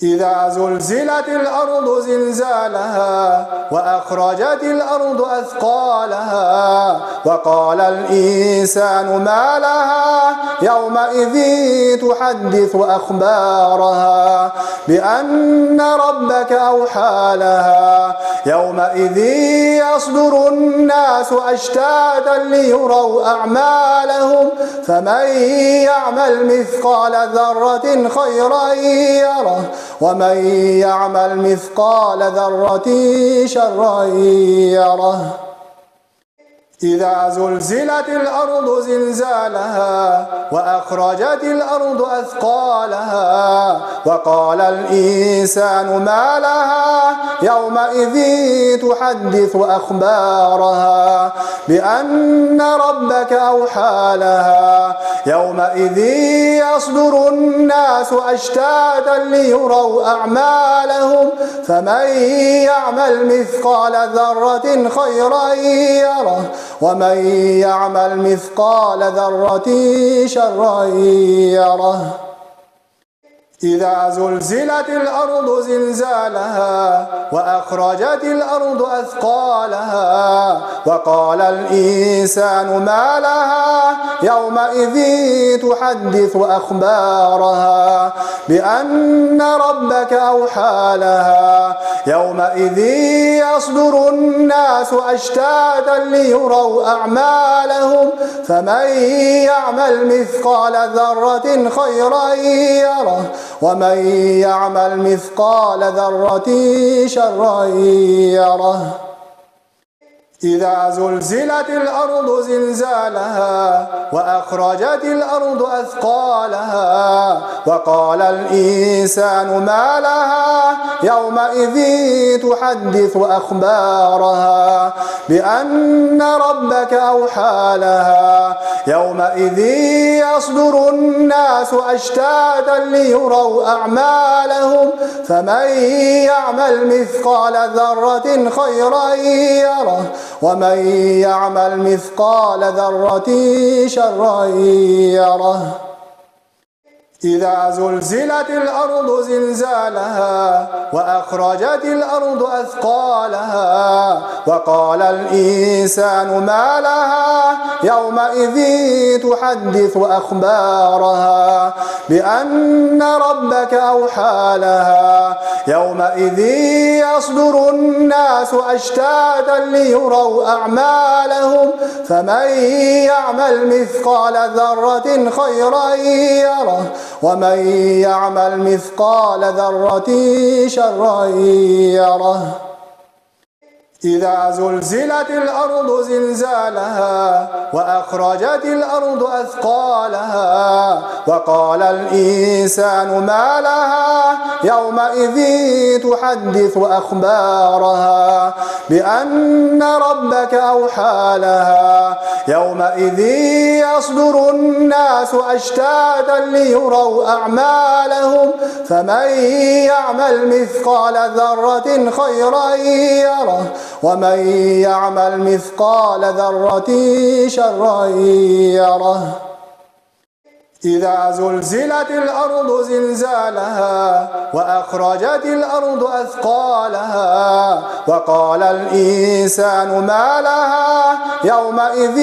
إذا زلزلت الأرض زلزالها وأخرجت الأرض أثقالها وقال الإنسان ما لها يومئذ تحدث أخبارها بأن ربك أوحى لها يومئذ يصدر الناس أشتاتا ليروا أعمالهم فمن يعمل مثقال ذرة خيرا يره ومن يعمل مثقال ذرة شرا يره. إذا زلزلت الأرض زلزالها وأخرجت الأرض أثقالها وقال الإنسان ما لها يومئذ تحدث أخبارها بأن ربك أوحى لها يومئذ يصدر الناس أشتاتا ليروا أعمالهم فمن يعمل مثقال ذرة خيرا يره ومن يعمل مثقال ذرة شرا يره. إذا زلزلت الأرض زلزالها وأخرجت الأرض أثقالها وقال الإنسان ما لها يومئذ تحدث أخبارها بأن ربك أوحى لها يومئذ يصدر الناس أشتاتا ليروا أعمالهم فمن يعمل مثقال ذرة خيرا يره ومن يعمل مثقال ذرة شرا يره. إذا زلزلت الأرض زلزالها وأخرجت الأرض أثقالها وقال الإنسان ما لها يومئذ تحدث أخبارها بأن ربك أوحى لها يومئذ يصدر الناس أشتاتا ليروا أعمالهم فمن يعمل مثقال ذرة خيرا يره ومن يعمل مثقال ذرة شرا يره. إذا زلزلت الأرض زلزالها وأخرجت الأرض أثقالها وقال الإنسان ما لها يومئذ تحدث أخبارها بأن ربك أوحى لها يومئذ يصدر الناس أشتاتا ليروا أعمالهم فمن يعمل مثقال ذرة خيرا يره ومن يعمل مثقال ذرة شرا يره. إذا زلزلت الأرض زلزالها وأخرجت الأرض أثقالها وقال الإنسان ما لها يومئذ تحدث أخبارها بأن ربك أوحى لها يومئذ يصدر الناس أشتاتا ليروا أعمالهم فمن يعمل مثقال ذرة خيرا يره ومن يعمل مثقال ذرة شرا يره. إذا زلزلت الأرض زلزالها وأخرجت الأرض أثقالها وقال الإنسان ما لها يومئذ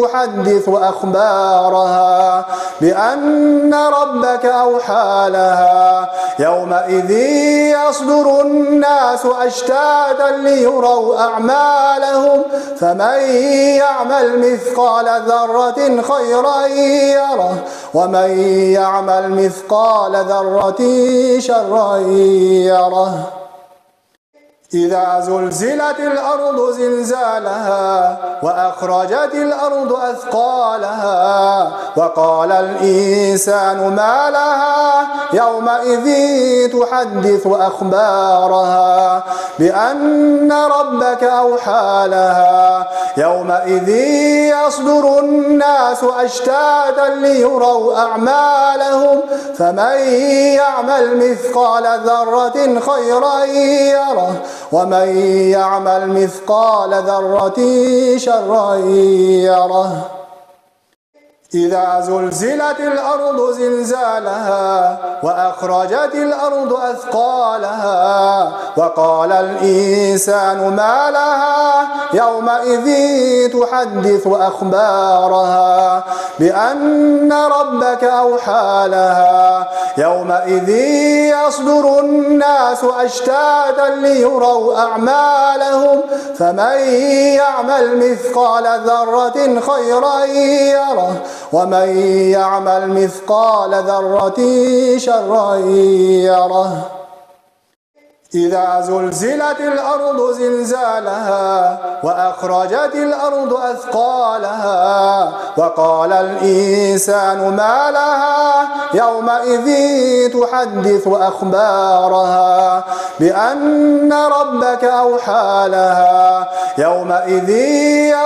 تحدث أخبارها بأن ربك أوحى لها يومئذ يصدر الناس أشتاتا ليروا أعمالهم فمن يعمل مثقال ذرة خيرا يره ومن يعمل مثقال ذرة شرا يره. إذا زلزلت الأرض زلزالها وأخرجت الأرض أثقالها وقال الإنسان ما لها يومئذ تحدث أخبارها بأن ربك أوحى لها يومئذ يصدر الناس أشتاتا ليروا أعمالهم فمن يعمل مثقال ذرة خيرا يره ومن يعمل مثقال ذرة شرا يره. إذا زلزلت الأرض زلزالها وأخرجت الأرض أثقالها وقال الإنسان ما لها يومئذ تحدث أخبارها بأن ربك أوحى لها يومئذ يصدر الناس أشتاتا ليروا أعمالهم فمن يعمل مثقال ذرة خيرا يره ومن يعمل مثقال ذرة شرا يره إذا زلزلت الأرض زلزالها وأخرجت الأرض أثقالها وقال الإنسان ما لها يومئذ تحدث أخبارها بأن ربك أوحى لها يومئذ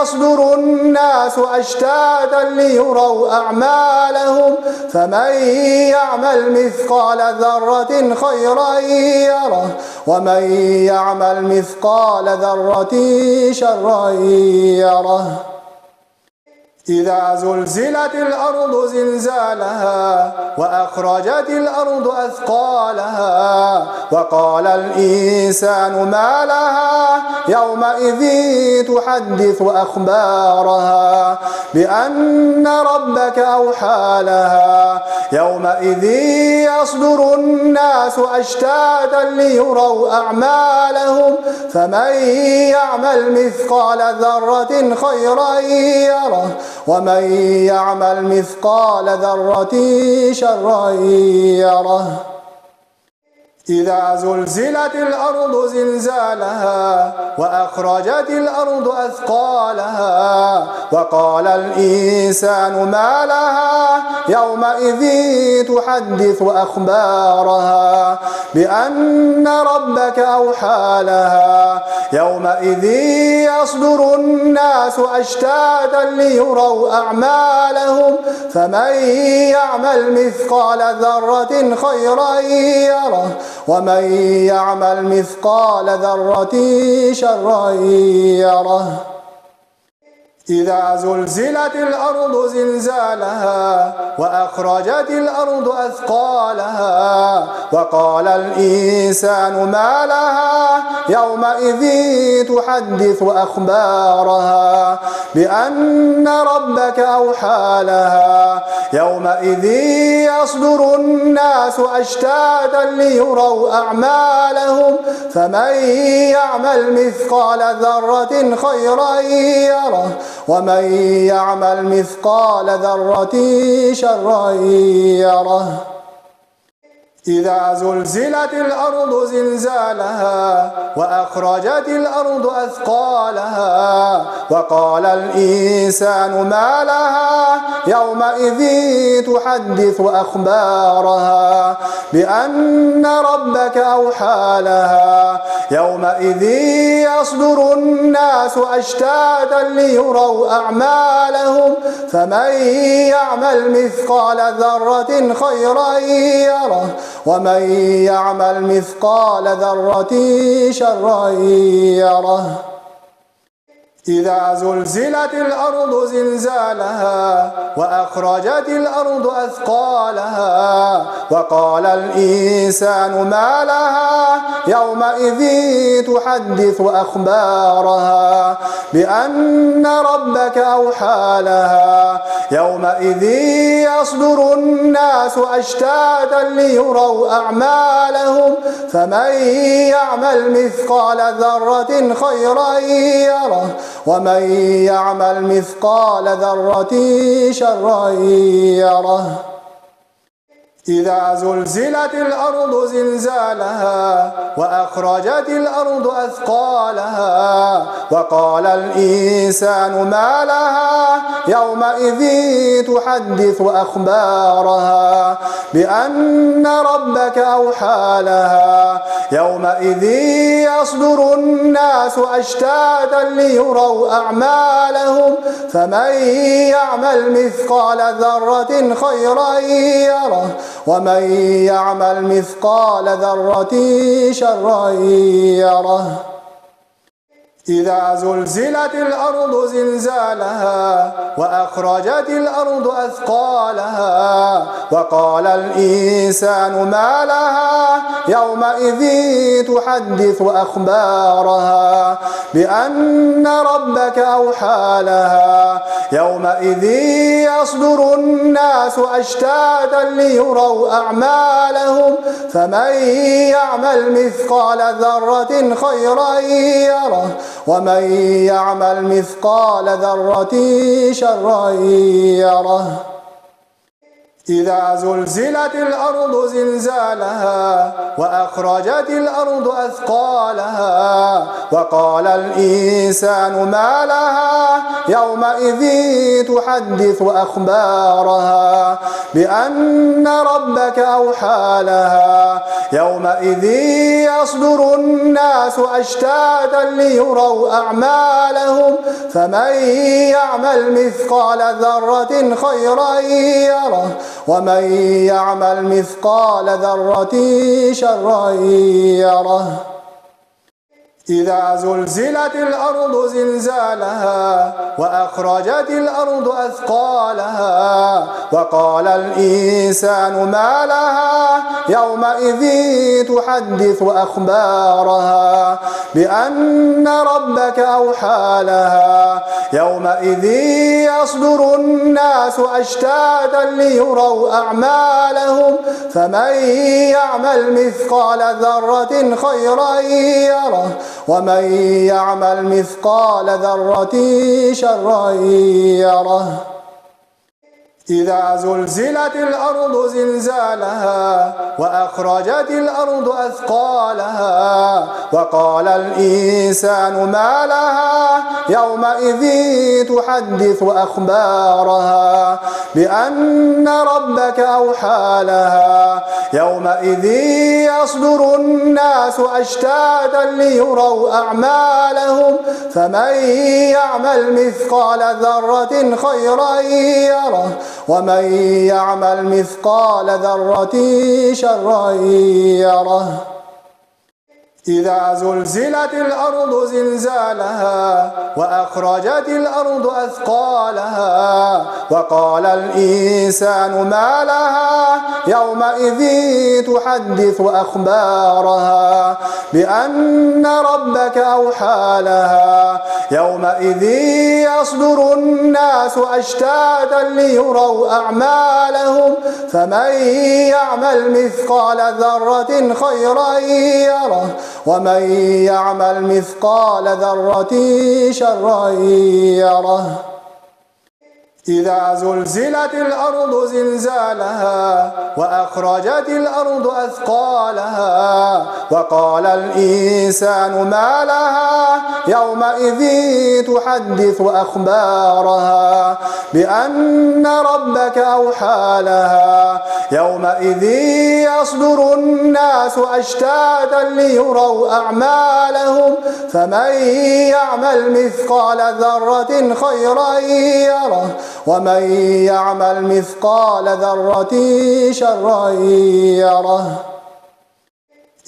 يصدر الناس أشتاتا ليروا أعمالهم فمن يعمل مثقال ذرة خيرا يره ومن يعمل مثقال ذرة شرا يره إذا زلزلت الأرض زلزالها وأخرجت الأرض أثقالها وقال الإنسان ما لها يومئذ تحدث أخبارها بأن ربك أوحى لها يومئذ يصدر الناس أشتاتا ليروا أعمالهم فمن يعمل مثقال ذرة خيرا يره ومن يعمل مثقال ذرة شرا يره إذا زلزلت الأرض زلزالها وأخرجت الأرض أثقالها وقال الإنسان ما لها يومئذ تحدث أخبارها بأن ربك أوحى لها يومئذ يصدر الناس أشتاتا ليروا أعمالهم فمن يعمل مثقال ذرة خيرا يره ومن يعمل مثقال ذرة شرا يره إذا زلزلت الأرض زلزالها وأخرجت الأرض أثقالها وقال الإنسان ما لها يومئذ تحدث أخبارها بأن ربك أوحى لها يومئذ يصدر الناس أشتاتا ليروا أعمالهم فمن يعمل مثقال ذرة خيرا يره ومن يعمل مثقال ذرة شرا يره إذا زلزلت الأرض زلزالها وأخرجت الأرض أثقالها وقال الإنسان ما لها يومئذ تحدث أخبارها بأن ربك أوحى لها يومئذ يصدر الناس أشتاتا ليروا أعمالهم فمن يعمل مثقال ذرة خيرا يره ومن يعمل مثقال ذرة شرا يره إذا زلزلت الأرض زلزالها وأخرجت الأرض أثقالها وقال الإنسان ما لها يومئذ تحدث أخبارها بأن ربك أوحى لها يومئذ يصدر الناس أشتاتا ليروا أعمالهم فمن يعمل مثقال ذرة خيرا يره ومن يعمل مثقال ذرة شرا يره إذا زلزلت الأرض زلزالها وأخرجت الأرض أثقالها وقال الإنسان ما لها يومئذ تحدث أخبارها بأن ربك أوحى لها يومئذ يصدر الناس أشتاتا ليروا أعمالهم فمن يعمل مثقال ذرة خيرا يره ومن يعمل مثقال ذرة شرا يره إذا زلزلت الأرض زلزالها وأخرجت الأرض أثقالها وقال الإنسان ما لها يومئذ تحدث أخبارها بأن ربك أوحى لها يومئذ يصدر الناس أشتاتا ليروا أعمالهم فمن يعمل مثقال ذرة خيرا يره ومن يعمل مثقال ذرة شرا يره إذا زلزلت الأرض زلزالها وأخرجت الأرض أثقالها وقال الإنسان ما لها يومئذ تحدث أخبارها بأن ربك أوحى لها يومئذ يصدر الناس أشتاتا ليروا أعمالهم فمن يعمل مثقال ذرة خيرا يره ومن يعمل مثقال ذرة شرا يره إذا زلزلت الأرض زلزالها وأخرجت الأرض أثقالها وقال الإنسان ما لها يومئذ تحدث أخبارها بأن ربك أوحى لها يومئذ يصدر الناس أشتاتا ليروا أعمالهم فمن يعمل مثقال ذرة خيرا يره ومن يعمل مثقال ذرة شرا يره إذا زلزلت الأرض زلزالها وأخرجت الأرض أثقالها وقال الإنسان ما لها يومئذ تحدث أخبارها بأن ربك أوحى لها يومئذ يصدر الناس أشتاتا ليروا أعمالهم فمن يعمل مثقال ذرة خيرا يره ومن يعمل مثقال ذرة شرا يره إذا زلزلت الأرض زلزالها وأخرجت الأرض أثقالها وقال الإنسان ما لها يومئذ تحدث أخبارها بأن ربك أوحى لها يومئذ يصدر الناس أشتاتا ليروا أعمالهم فمن يعمل مثقال ذرة خيرا يره ومن يعمل مثقال ذرة شرا يره إذا زلزلت الأرض زلزالها وأخرجت الأرض أثقالها وقال الإنسان ما لها يومئذ تحدث أخبارها بأن ربك أوحى لها يومئذ يصدر الناس أشتاتا ليروا أعمالهم فمن يعمل مثقال ذرة خيرا يره ومن يعمل مثقال ذرة شرا يره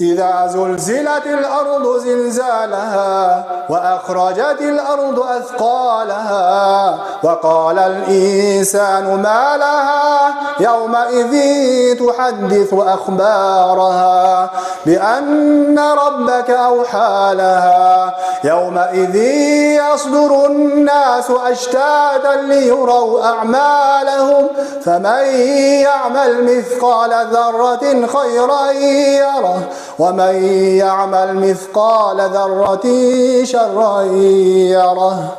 إذا زلزلت الأرض زلزالها وأخرجت الأرض أثقالها وقال الإنسان ما لها يومئذ تحدث أخبارها بأن ربك أوحى لها يومئذ يصدر الناس أشتاتا ليروا أعمالهم فمن يعمل مثقال ذرة خيرا يره ومن يعمل مثقال ذرة شرا يره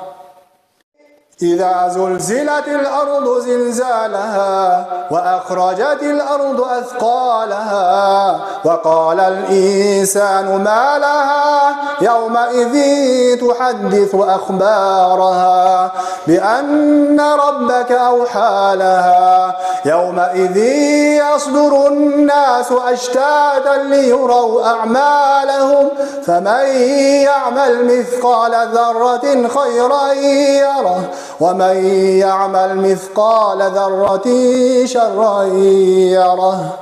إذا زلزلت الأرض زلزالها وأخرجت الأرض أثقالها وقال الإنسان ما لها يومئذ تحدث أخبارها بأن ربك أوحى لها يومئذ يصدر الناس أشتاتا ليروا أعمالهم فمن يعمل مثقال ذرة خيرا يره ومن يعمل مثقال ذرة شرا يره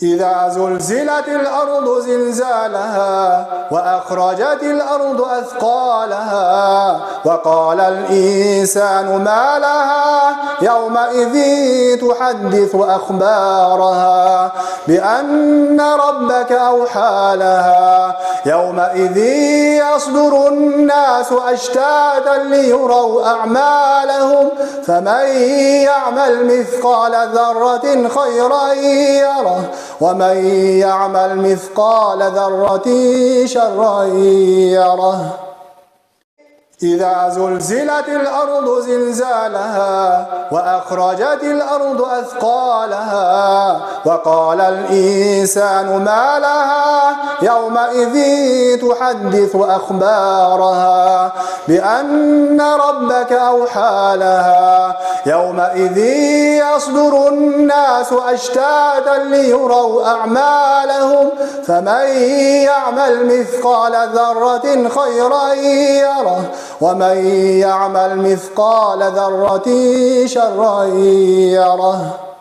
إذا زلزلت الأرض زلزالها وأخرجت الأرض أثقالها وقال الإنسان ما لها يومئذ تحدث أخبارها بأن ربك أوحى لها يومئذ يصدر الناس أشتاتا ليروا أعمالهم فمن يعمل مثقال ذرة خيرا يره ومن يعمل مثقال ذرة شرا يره إذا زلزلت الأرض زلزالها وأخرجت الأرض أثقالها وقال الإنسان ما لها يومئذ تحدث أخبارها بأن ربك أوحى لها يومئذ يصدر الناس أشتاتا ليروا أعمالهم فمن يعمل مثقال ذرة خيرا يره ومن يعمل مثقال ذرة شرا يره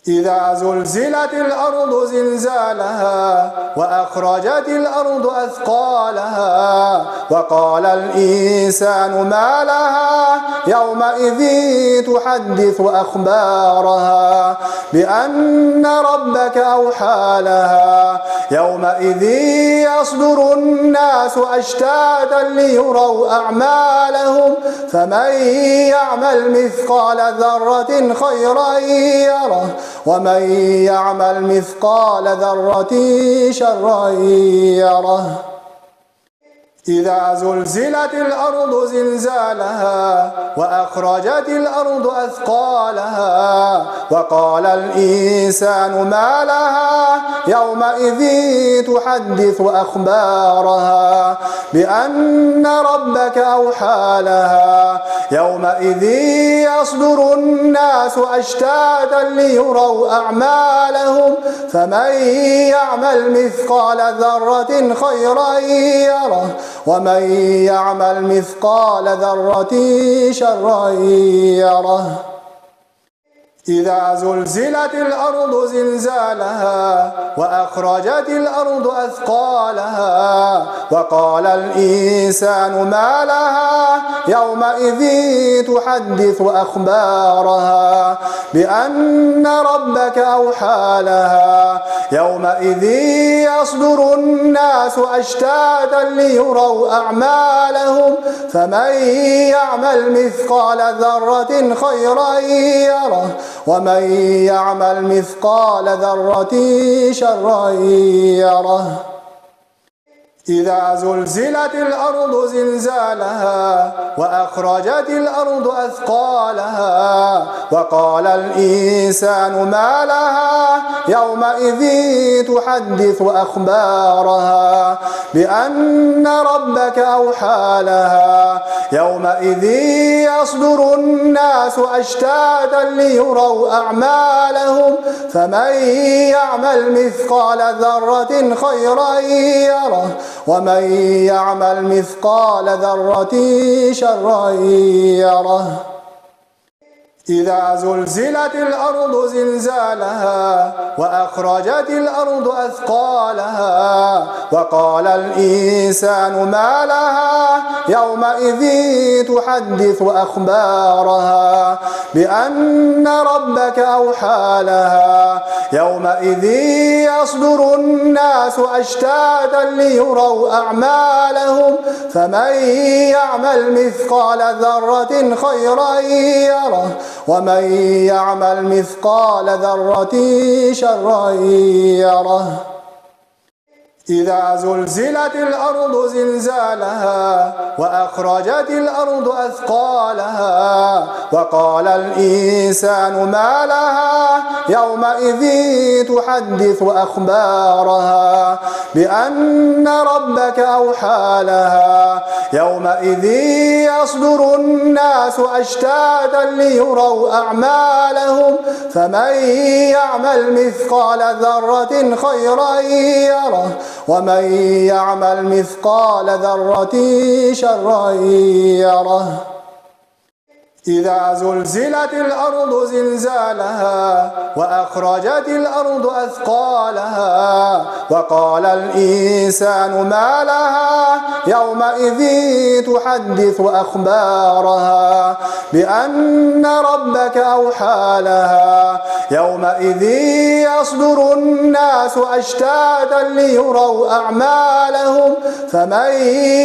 إذا زلزلت الأرض زلزالها وأخرجت الأرض أثقالها وقال الإنسان ما لها يومئذ تحدث أخبارها بأن ربك أوحى لها يومئذ يصدر الناس أشتاتا ليروا أعمالهم فمن يعمل مثقال ذرة خيرا يره ومن يعمل مثقال ذرة شرا يره إذا زلزلت الأرض زلزالها وأخرجت الأرض أثقالها وقال الإنسان ما لها يومئذ تحدث أخبارها بأن ربك أوحى لها يومئذ يصدر الناس أشتاتا ليروا أعمالهم فمن يعمل مثقال ذرة خيرا يره ومن يعمل مثقال ذرة شرا يره إذا زلزلت الأرض زلزالها وأخرجت الأرض أثقالها وقال الإنسان ما لها يومئذ تحدث أخبارها بأن ربك أوحى لها يومئذ يصدر الناس أشتاتا ليروا أعمالهم فمن يعمل مثقال ذرة خيرا يره ومن يعمل مثقال ذرة شرا يره إذا زلزلت الأرض زلزالها وأخرجت الأرض أثقالها وقال الإنسان ما لها يومئذ تحدث أخبارها بأن ربك أوحى لها يومئذ يصدر الناس أشتاتا ليروا أعمالهم فمن يعمل مثقال ذرة خيرا يره ومن يعمل مثقال ذرة شرا يره إذا زلزلت الأرض زلزالها وأخرجت الأرض أثقالها وقال الإنسان ما لها يومئذ تحدث أخبارها بأن ربك أوحى لها يومئذ يصدر الناس أشتاتا ليروا أعمالهم فمن يعمل مثقال ذرة خيرا يره ومن يعمل مثقال ذرة شرا يره إذا زلزلت الأرض زلزالها وأخرجت الأرض أثقالها وقال الإنسان ما لها يومئذ تحدث أخبارها بأن ربك أوحى لها يومئذ يصدر الناس أشتاتا ليروا أعمالهم فمن يعمل مثقال ذرة خيرا يره ومن يعمل مثقال ذرة شرا يره إذا زلزلت الأرض زلزالها وأخرجت الأرض أثقالها وقال الإنسان ما لها يومئذ تحدث أخبارها بأن ربك أوحى لها يومئذ يصدر الناس أشتاتا ليروا أعمالهم فمن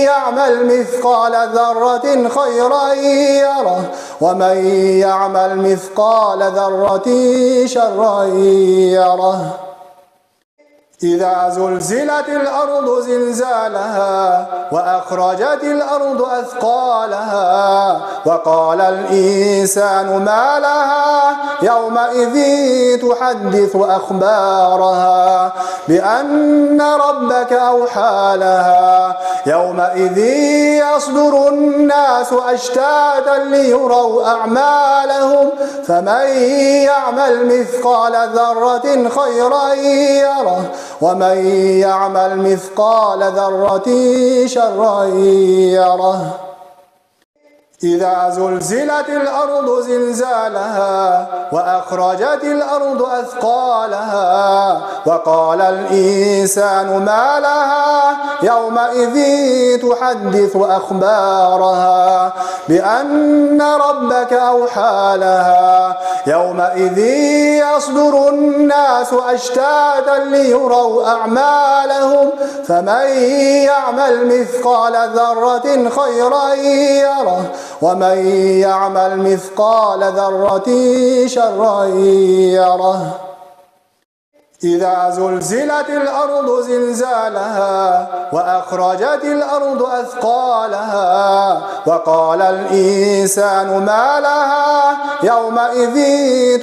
يعمل مثقال ذرة خيرا يره ومن يعمل مثقال ذرة شرا يره إذا زلزلت الأرض زلزالها وأخرجت الأرض أثقالها وقال الإنسان ما لها يومئذ تحدث أخبارها بأن ربك أوحى لها يومئذ يصدر الناس أشتاتا ليروا أعمالهم فمن يعمل مثقال ذرة خيرا يره ومن يعمل مثقال ذرة شرا يره إذا زلزلت الأرض زلزالها وأخرجت الأرض أثقالها وقال الإنسان ما لها يومئذ تحدث أخبارها بأن ربك أوحى لها يومئذ يصدر الناس أشتاتا ليروا أعمالهم فمن يعمل مثقال ذرة خيرا يره ومن يعمل مثقال ذرة شرا يره إذا زلزلت الأرض زلزالها وأخرجت الأرض أثقالها وقال الإنسان ما لها يومئذ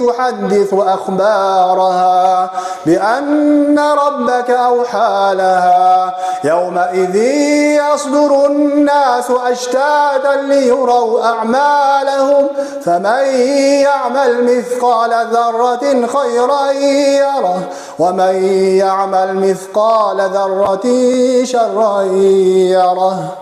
تحدث أخبارها بأن ربك أوحى لها يومئذ يصدر الناس أشتاتا ليروا أعمالهم فمن يعمل مثقال ذرة خيرا يره ومن يعمل مثقال ذرة شرا يره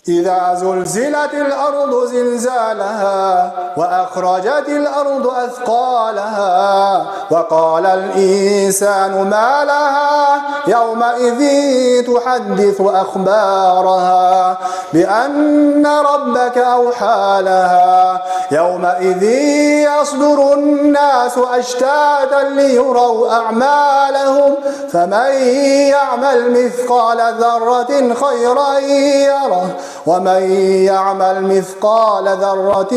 إذا زلزلت الأرض زلزالها وأخرجت الأرض أثقالها وقال الإنسان ما لها يومئذ تحدث أخبارها بأن ربك أوحى لها يومئذ يصدر الناس أشتاتا ليروا أعمالهم فمن يعمل مثقال ذرة خيرا يره ومن يعمل مثقال ذرة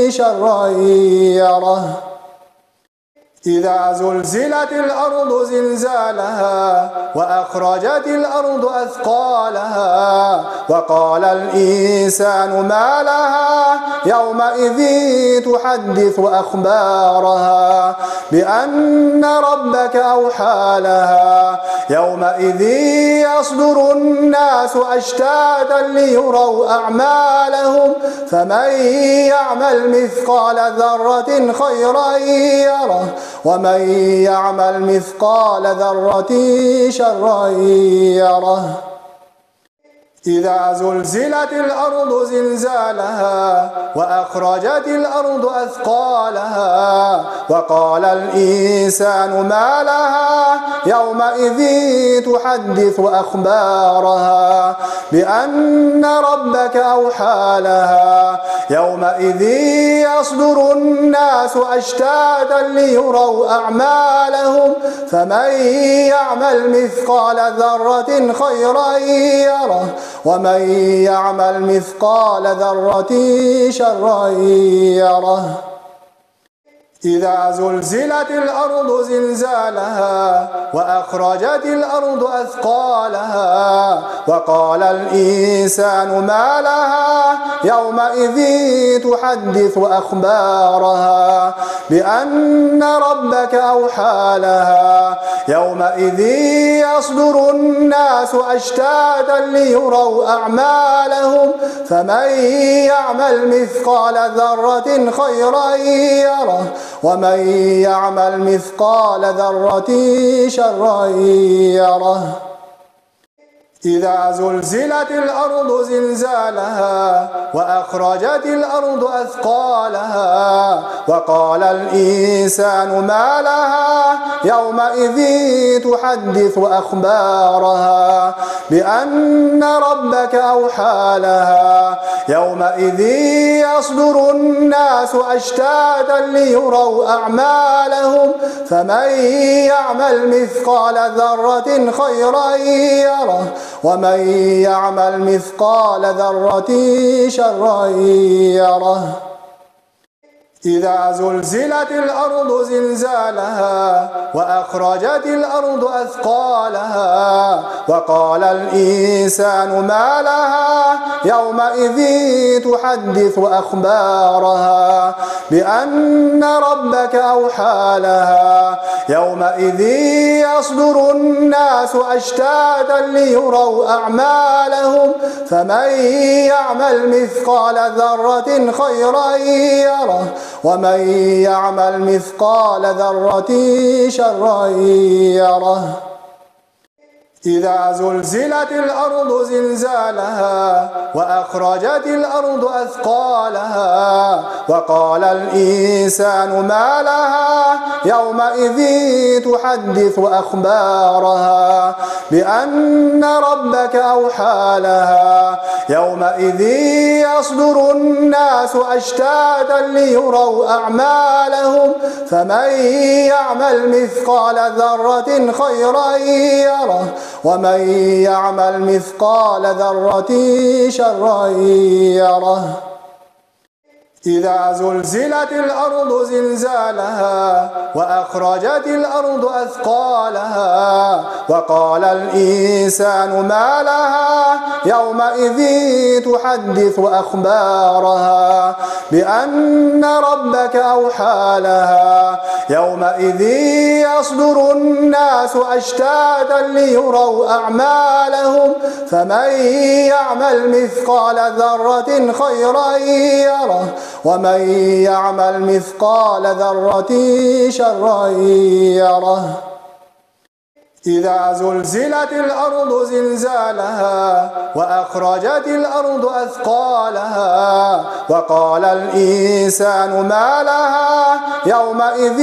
شرا يره إذا زلزلت الأرض زلزالها وأخرجت الأرض أثقالها وقال الإنسان ما لها يومئذ تحدث أخبارها بأن ربك أوحى لها يومئذ يصدر الناس أشتاتا ليروا أعمالهم فمن يعمل مثقال ذرة خيرا يره ومن يعمل مثقال ذرة شرا يره إذا زلزلت الأرض زلزالها وأخرجت الأرض أثقالها وقال الإنسان ما لها يومئذ تحدث أخبارها بأن ربك أوحى لها يومئذ يصدر الناس أشتاتا ليروا أعمالهم فمن يعمل مثقال ذرة خيرا يره ومن يعمل مثقال ذرة شرا يره إذا زلزلت الأرض زلزالها وأخرجت الأرض أثقالها وقال الإنسان ما لها يومئذ تحدث أخبارها بأن ربك أوحى لها يومئذ يصدر الناس أشتاتا ليروا أعمالهم فمن يعمل مثقال ذرة خيرا يره ومن يعمل مثقال ذرة شرا يره إذا زلزلت الأرض زلزالها وأخرجت الأرض أثقالها وقال الإنسان ما لها يومئذ تحدث أخبارها بأن ربك أوحى لها يومئذ يصدر الناس أشتاتا ليروا أعمالهم فمن يعمل مثقال ذرة خيرا يره ومن يعمل مثقال ذرة شرا يره إذا زلزلت الأرض زلزالها وأخرجت الأرض أثقالها وقال الإنسان ما لها يومئذ تحدث أخبارها بأن ربك أوحى لها يومئذ يصدر الناس أشتاتا ليروا أعمالهم فمن يعمل مثقال ذرة خيرا يره ومن يعمل مثقال ذرة شرا يره إذا زلزلت الأرض زلزالها وأخرجت الأرض أثقالها وقال الإنسان ما لها يومئذ تحدث أخبارها بأن ربك أوحى لها يومئذ يصدر الناس أشتاتا ليروا أعمالهم فمن يعمل مثقال ذرة خيرا يره ومن يعمل مثقال ذرة شرا يره إذا زلزلت الأرض زلزالها وأخرجت الأرض أثقالها وقال الإنسان ما لها يومئذ تحدث أخبارها بأن ربك أوحى لها يومئذ يصدر الناس أشتاتا ليروا أعمالهم فمن يعمل مثقال ذرة خيرا يره ومن يعمل مثقال ذرة شرا يره إذا زلزلت الأرض زلزالها وأخرجت الأرض أثقالها وقال الإنسان ما لها يومئذ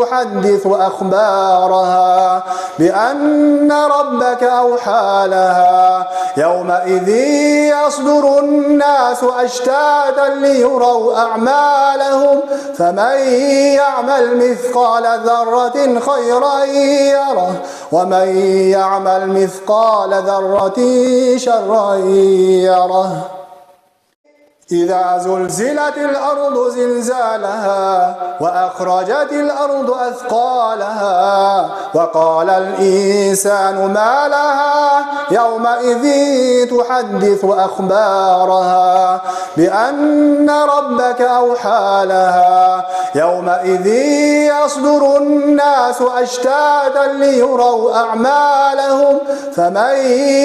تحدث أخبارها بأن ربك أوحى لها يومئذ يصدر الناس أشتاتا ليروا أعمالهم فمن يعمل مثقال ذرة خيرا يره ومن يعمل مثقال ذرة شرا يره إذا زلزلت الأرض زلزالها وأخرجت الأرض أثقالها وقال الإنسان ما لها يومئذ تحدث أخبارها بأن ربك أوحى لها يومئذ يصدر الناس أشتاتا ليروا أعمالهم فمن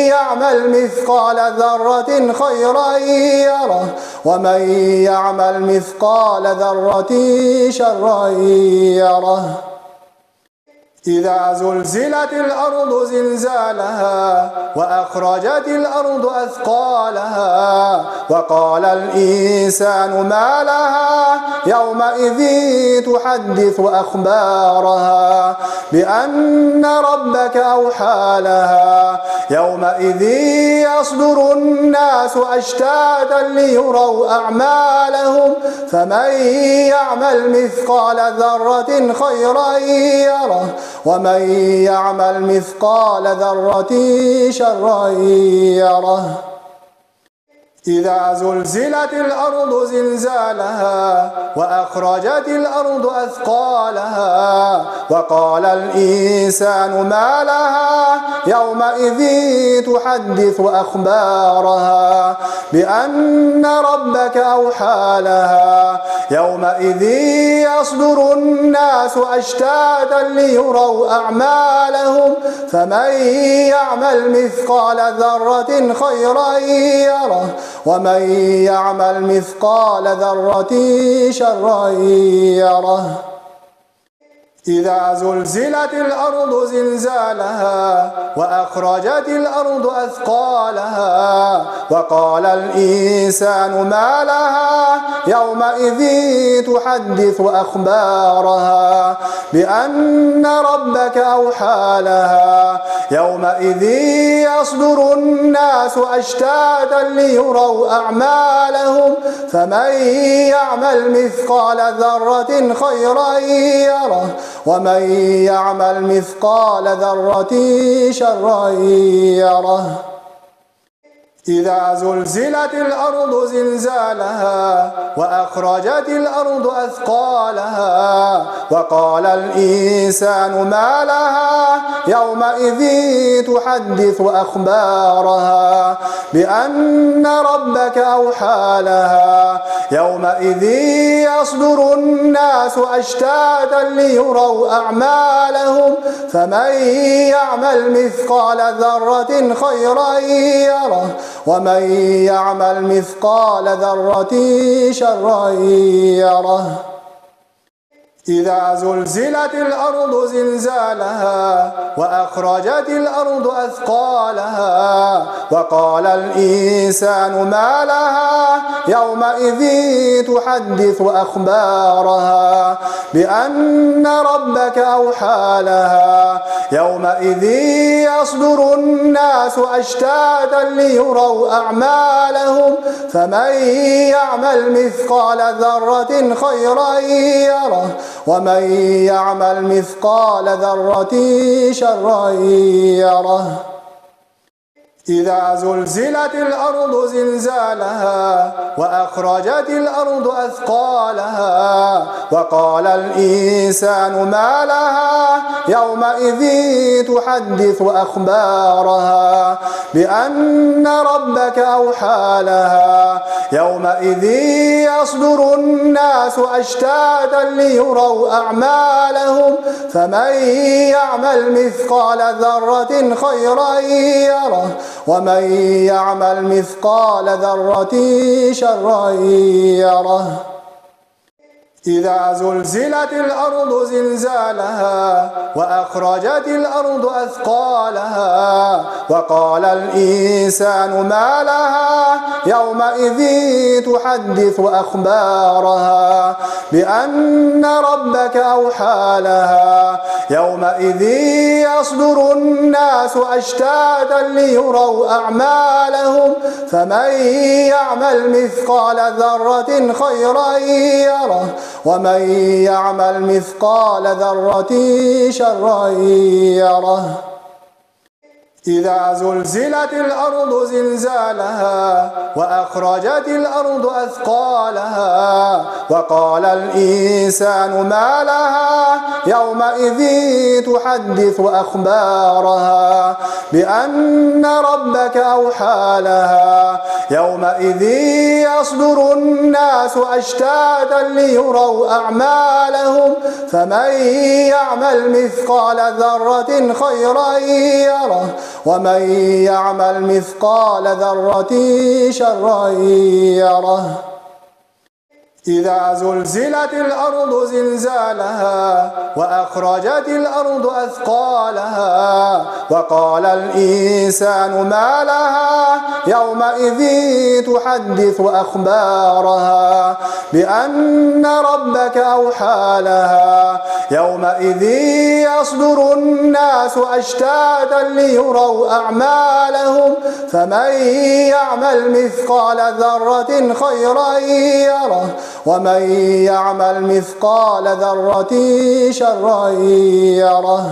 يعمل مثقال ذرة خيرا يره ومن يعمل مثقال ذرة شرا يره إذا زلزلت الأرض زلزالها وأخرجت الأرض أثقالها وقال الإنسان ما لها يومئذ تحدث أخبارها بأن ربك أوحى لها يومئذ يصدر الناس أشتاتا ليروا أعمالهم فمن يعمل مثقال ذرة خيرا يره ومن يعمل مثقال ذرة شرا يره إذا زلزلت الأرض زلزالها وأخرجت الأرض أثقالها وقال الإنسان ما لها يومئذ تحدث أخبارها بأن ربك أوحى لها يومئذ يصدر الناس أشتاتا ليروا أعمالهم فمن يعمل مثقال ذرة خيرا يره ومن يعمل مثقال ذرة شرا يره إذا زلزلت الأرض زلزالها وأخرجت الأرض أثقالها وقال الإنسان ما لها يومئذ تحدث أخبارها بأن ربك أوحى لها يومئذ يصدر الناس أشتاتا ليروا أعمالهم فمن يعمل مثقال ذرة خيرا يره ومن يعمل مثقال ذرة شرا يره. إذا زلزلت الأرض زلزالها وأخرجت الأرض أثقالها وقال الإنسان ما لها يومئذ تحدث أخبارها بأن ربك أوحى لها يومئذ يصدر الناس أشتاتا ليروا أعمالهم فمن يعمل مثقال ذرة خيرا يره ومن يعمل مثقال ذرة شرا يره. إذا زلزلت الأرض زلزالها وأخرجت الأرض أثقالها وقال الإنسان ما لها يومئذ تحدث أخبارها بأن ربك أوحى لها يومئذ يصدر الناس أشتاتا ليروا أعمالهم فمن يعمل مثقال ذرة خيرا يره ومن يعمل مثقال ذرة شرا يره. إذا زلزلت الأرض زلزالها وأخرجت الأرض أثقالها وقال الإنسان ما لها يومئذ تحدث أخبارها بأن ربك أوحى لها يومئذ يصدر الناس أشتاتا ليروا أعمالهم فمن يعمل مثقال ذرة خيرا يره ومن يعمل مثقال ذرة شرا يره. إذا زلزلت الأرض زلزالها وأخرجت الأرض أثقالها وقال الإنسان ما لها يومئذ تحدث أخبارها بأن ربك أوحى لها يومئذ يصدر الناس أشتاتا ليروا أعمالهم فمن يعمل مثقال ذرة خيرا يره ومن يعمل مثقال ذرة شرا يره. إذا زلزلت الأرض زلزالها وأخرجت الأرض أثقالها وقال الإنسان ما لها يومئذ تحدث أخبارها بأن ربك أوحى لها يومئذ يصدر الناس أشتاتا ليروا أعمالهم فمن يعمل مثقال ذرة خيرا يره ومن يعمل مثقال ذرة شرا يره. إذا زلزلت الأرض زلزالها وأخرجت الأرض أثقالها وقال الإنسان ما لها يومئذ تحدث أخبارها بأن ربك أوحى لها يومئذ يصدر الناس أشتاتا ليروا أعمالهم فمن يعمل مثقال ذرة خيرا يره ومن يعمل مثقال ذرة شرا يره.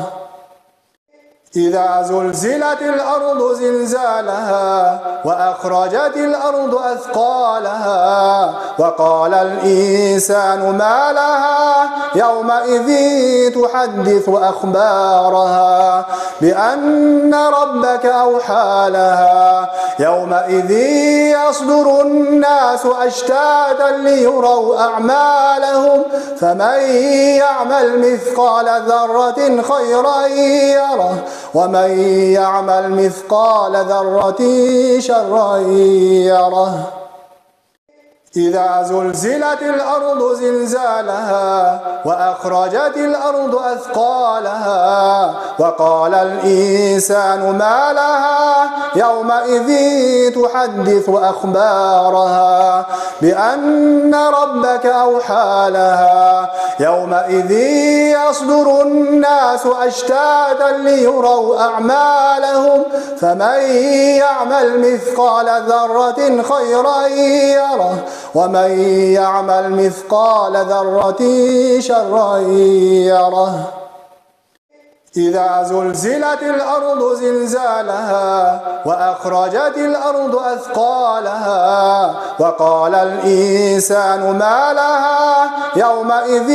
إذا زلزلت الأرض زلزالها وأخرجت الأرض أثقالها وقال الإنسان ما لها يومئذ تحدث أخبارها بأن ربك أوحى لها يومئذ يصدر الناس أشتاتا ليروا أعمالهم فمن يعمل مثقال ذرة خيرا يره ومن يعمل مثقال ذرة شرا يره. إذا زلزلت الأرض زلزالها وأخرجت الأرض أثقالها وقال الإنسان ما لها يومئذ تحدث أخبارها بأن ربك أوحى لها يومئذ يصدر الناس أشتاتا ليروا أعمالهم فمن يعمل مثقال ذرة خيرا يره ومن يعمل مثقال ذرة شرا يره إذا زلزلت الأرض زلزالها وأخرجت الأرض أثقالها وقال الإنسان ما لها يومئذ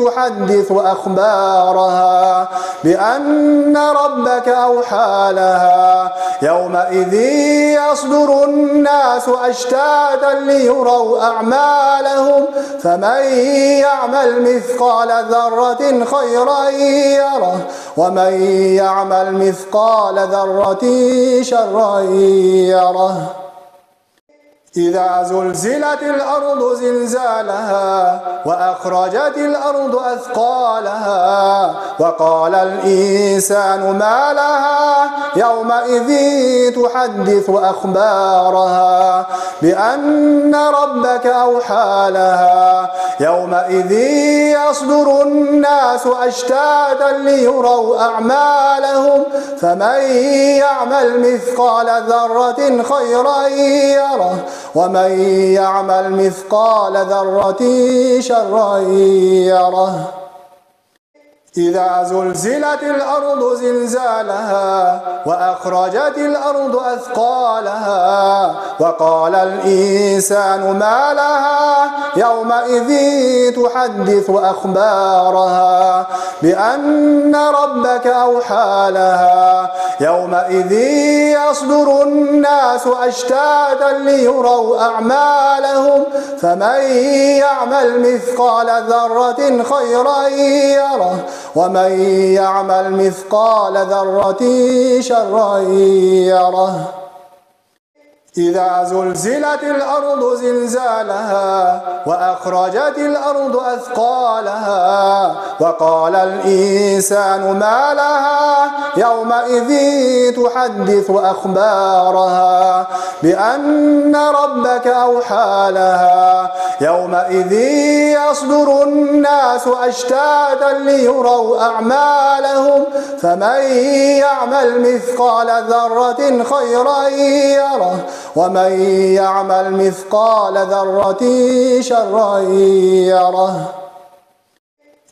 تحدث أخبارها بأن ربك أوحى لها يومئذ يصدر الناس أشتاتا ليروا أعمالهم فمن يعمل مثقال ذرة خيرا يره ومن يعمل مثقال ذرة شرا يره إذا زلزلت الأرض زلزالها وأخرجت الأرض أثقالها وقال الإنسان ما لها يومئذ تحدث أخبارها بأن ربك أوحى لها يومئذ يصدر الناس أشتاتا ليروا أعمالهم فمن يعمل مثقال ذرة خيرا يره ومن يعمل مثقال ذرة شرا يره إذا زلزلت الأرض زلزالها وأخرجت الأرض أثقالها وقال الإنسان ما لها يومئذ تحدث أخبارها بأن ربك أوحى لها يومئذ يصدر الناس أشتاتا ليروا أعمالهم فمن يعمل مثقال ذرة خيرا يره ومن يعمل مثقال ذرة شرا يره إذا زلزلت الأرض زلزالها وأخرجت الأرض أثقالها وقال الإنسان ما لها يومئذ تحدث أخبارها بأن ربك أوحى لها يومئذ يصدر الناس أشتاتا ليروا أعمالهم فمن يعمل مثقال ذرة خيرا يره ومن يعمل مثقال ذرة شرا يره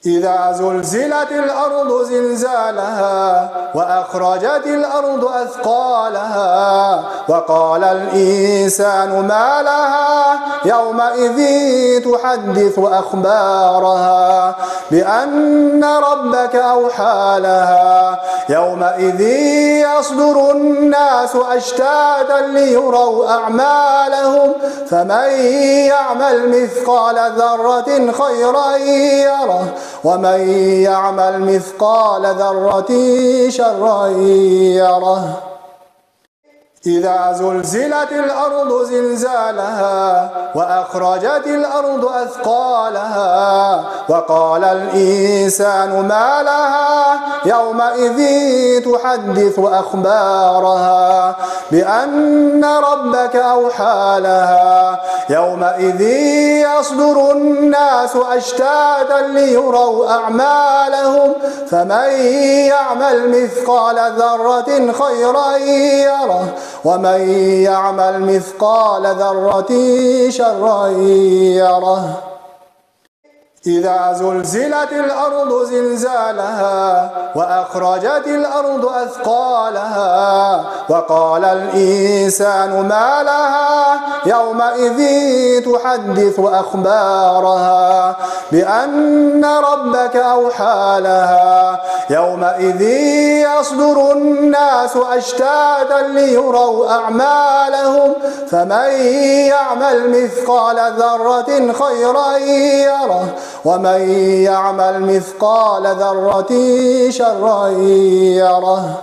إذا زلزلت الأرض زلزالها وأخرجت الأرض أثقالها وقال الإنسان ما لها يومئذ تحدث أخبارها بأن ربك أوحى لها يومئذ يصدر الناس أشتاتا ليروا أعمالهم فمن يعمل مثقال ذرة خيرا يره ومن يعمل مثقال ذرة شرا يره إذا زلزلت الأرض زلزالها وأخرجت الأرض أثقالها وقال الإنسان ما لها يومئذ تحدث أخبارها بأن ربك أوحى لها يومئذ يصدر الناس أشتاتا ليروا أعمالهم فمن يعمل مثقال ذرة خيرا يره ومن يعمل مثقال ذرة شرا يره إذا زلزلت الأرض زلزالها وأخرجت الأرض أثقالها وقال الإنسان ما لها يومئذ تحدث أخبارها بأن ربك أوحى لها يومئذ يصدر الناس أشتاتا ليروا أعمالهم فمن يعمل مثقال ذرة خيرا يره ومن يعمل مثقال ذرة شرا يره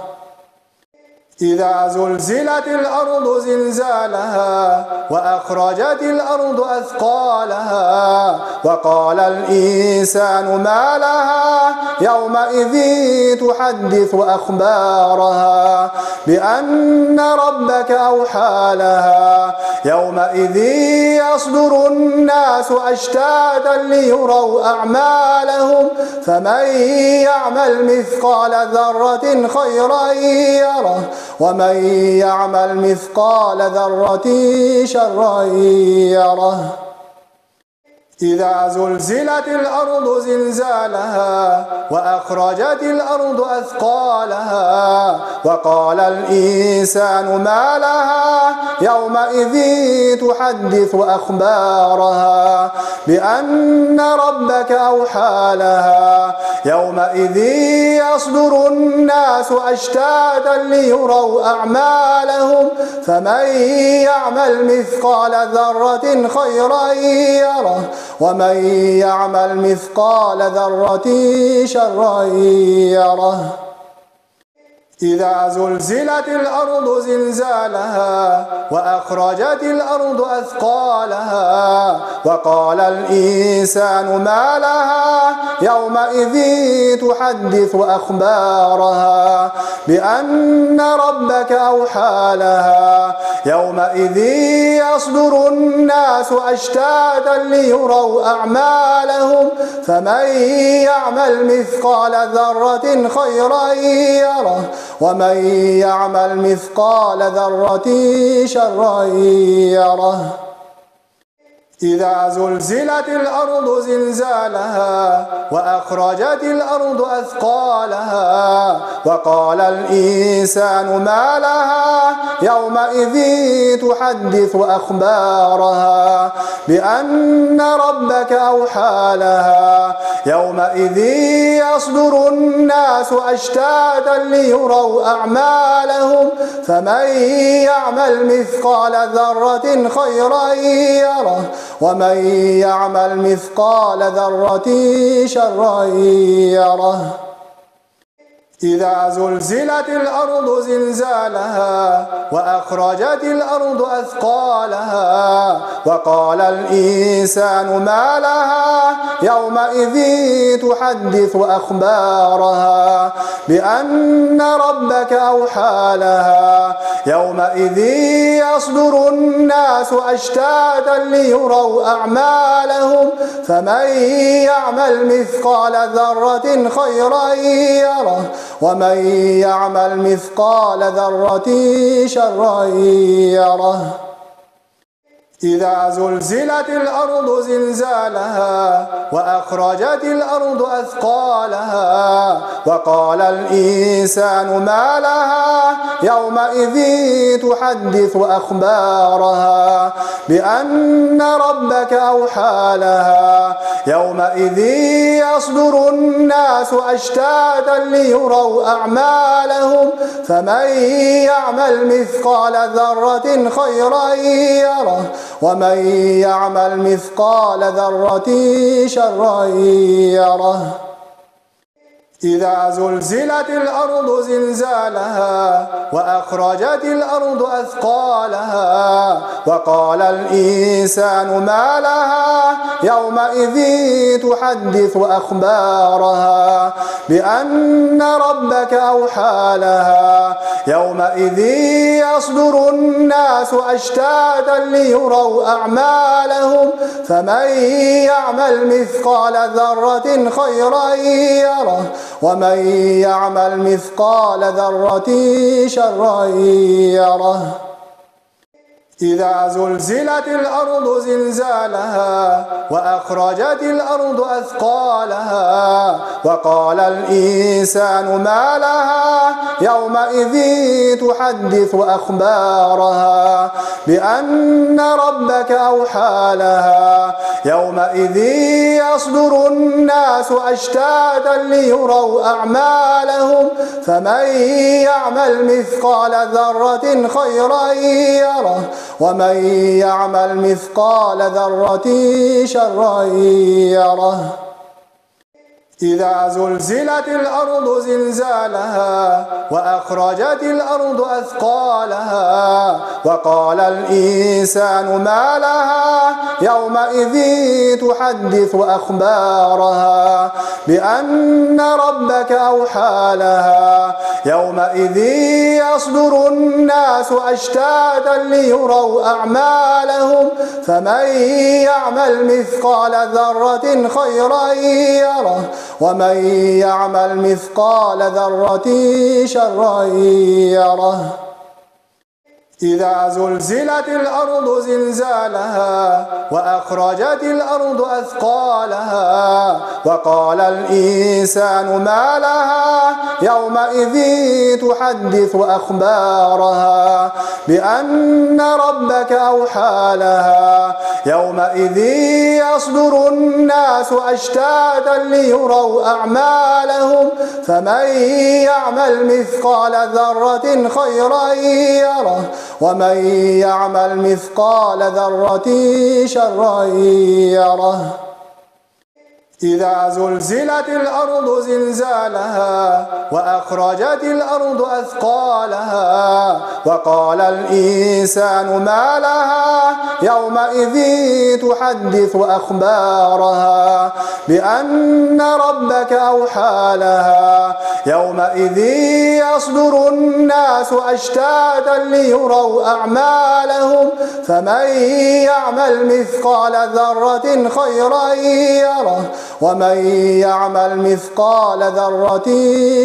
إذا زلزلت الأرض زلزالها وأخرجت الأرض أثقالها وقال الإنسان ما لها يومئذ تحدث أخبارها بأن ربك أوحى لها يومئذ يصدر الناس أشتاتا ليروا أعمالهم فمن يعمل مثقال ذرة خيرا يره ومن يعمل مثقال ذرة شرا يره إذا زلزلت الأرض زلزالها وأخرجت الأرض أثقالها وقال الإنسان ما لها يومئذ تحدث أخبارها بأن ربك أوحى لها يومئذ يصدر الناس أشتاتا ليروا أعمالهم فمن يعمل مثقال ذرة خيرا يره ومن يعمل مثقال ذرة شرا يره إذا زلزلت الأرض زلزالها وأخرجت الأرض أثقالها وقال الإنسان ما لها يومئذ تحدث أخبارها بأن ربك أوحى لها يومئذ يصدر الناس أشتاتا ليروا أعمالهم فمن يعمل مثقال ذرة خيرا يره ومن يعمل مثقال ذرة شرا يره إذا زلزلت الأرض زلزالها وأخرجت الأرض أثقالها وقال الإنسان ما لها يومئذ تحدث أخبارها بأن ربك أوحى لها يومئذ يصدر الناس أشتاتا ليروا أعمالهم فمن يعمل مثقال ذرة خيرا يره ومن يعمل مثقال ذرة شرا يره إذا زلزلت الأرض زلزالها وأخرجت الأرض أثقالها وقال الإنسان ما لها يومئذ تحدث أخبارها بأن ربك أوحى لها يومئذ يصدر الناس أشتاتا ليروا أعمالهم فمن يعمل مثقال ذرة خيرا يره ومن يعمل مثقال ذرة شرا يره إذا زلزلت الأرض زلزالها وأخرجت الأرض أثقالها وقال الإنسان ما لها يومئذ تحدث أخبارها بأن ربك أوحى لها يومئذ يصدر الناس أشتاتا ليروا أعمالهم فمن يعمل مثقال ذرة خيرا يره ومن يعمل مثقال ذرة شرا يره إذا زلزلت الأرض زلزالها وأخرجت الأرض أثقالها وقال الإنسان ما لها يومئذ تحدث أخبارها بأن ربك أوحى لها يومئذ يصدر الناس أشتاتا ليروا أعمالهم فمن يعمل مثقال ذرة خيرا يره ومن يعمل مثقال ذرة شرا يره إذا زلزلت الأرض زلزالها وأخرجت الأرض أثقالها وقال الإنسان ما لها يومئذ تحدث أخبارها بأن ربك أوحى لها يومئذ يصدر الناس أشتاتا ليروا أعمالهم فمن يعمل مثقال ذرة خيرا يره ومن يعمل مثقال ذرة شرا يره إذا زلزلت الأرض زلزالها وأخرجت الأرض أثقالها وقال الإنسان ما لها يومئذ تحدث أخبارها بأن ربك أوحى لها يومئذ يصدر الناس أشتاتا ليروا أعمالهم فمن يعمل مثقال ذرة خيرا يره ومن يعمل مثقال ذرة شرا يره إذا زلزلت الأرض زلزالها وأخرجت الأرض أثقالها وقال الإنسان ما لها يومئذ تحدث أخبارها بأن ربك أوحى لها يومئذ يصدر الناس أشتاتا ليروا أعمالهم فمن يعمل مثقال ذرة خيرا يره ومن يعمل مثقال ذرة شرا يره إذا زلزلت الأرض زلزالها وأخرجت الأرض أثقالها وقال الإنسان ما لها يومئذ تحدث أخبارها بأن ربك أوحى لها يومئذ يصدر الناس أشتاتا ليروا أعمالهم فمن يعمل مثقال ذرة خيرا يره ومن يعمل مثقال ذرة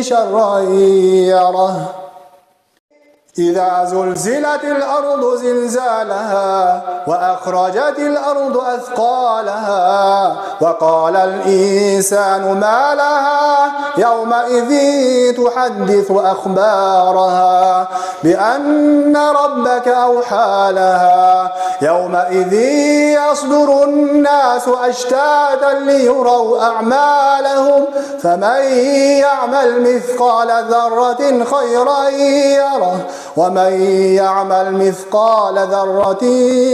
شرا يره إذا زلزلت الأرض زلزالها وأخرجت الأرض أثقالها وقال الإنسان ما لها يومئذ تحدث أخبارها بأن ربك أوحى لها يومئذ يصدر الناس أشتاتا ليروا أعمالهم فمن يعمل مثقال ذرة خيرا يره ومن يعمل مثقال ذرة